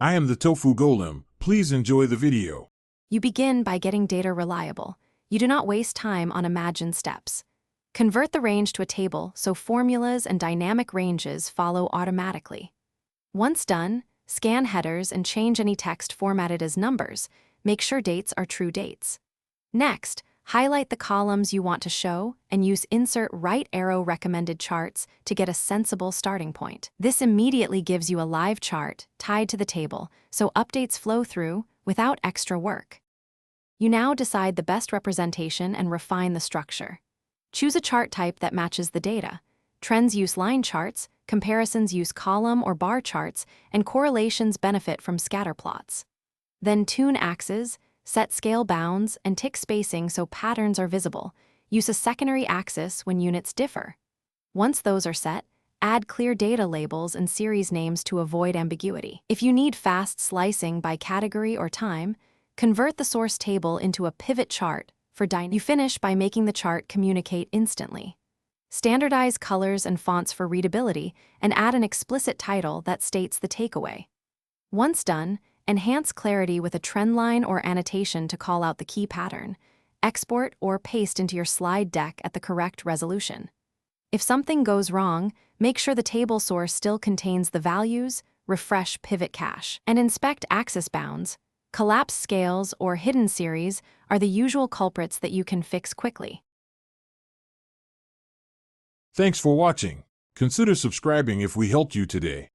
I am the Tofu Golem. Please enjoy the video. You begin by getting data reliable. You do not waste time on imagined steps. Convert the range to a table so formulas and dynamic ranges follow automatically. Once done, scan headers and change any text formatted as numbers. Make sure dates are true dates. Next, highlight the columns you want to show and use Insert Right Arrow Recommended Charts to get a sensible starting point. This immediately gives you a live chart tied to the table, so updates flow through without extra work. You now decide the best representation and refine the structure. Choose a chart type that matches the data. Trends use line charts, comparisons use column or bar charts, and correlations benefit from scatter plots. Then tune axes, set scale bounds, and tick spacing so patterns are visible. Use a secondary axis when units differ. Once those are set, add clear data labels and series names to avoid ambiguity. If you need fast slicing by category or time, convert the source table into a pivot chart for dynamic. You finish by making the chart communicate instantly. Standardize colors and fonts for readability and add an explicit title that states the takeaway. Once done, enhance clarity with a trend line or annotation to call out the key pattern. Export or paste into your slide deck at the correct resolution. If something goes wrong, make sure the table source still contains the values, refresh pivot cache, and inspect axis bounds. Collapse scales or hidden series are the usual culprits that you can fix quickly. Thanks for watching. Consider subscribing if we helped you today.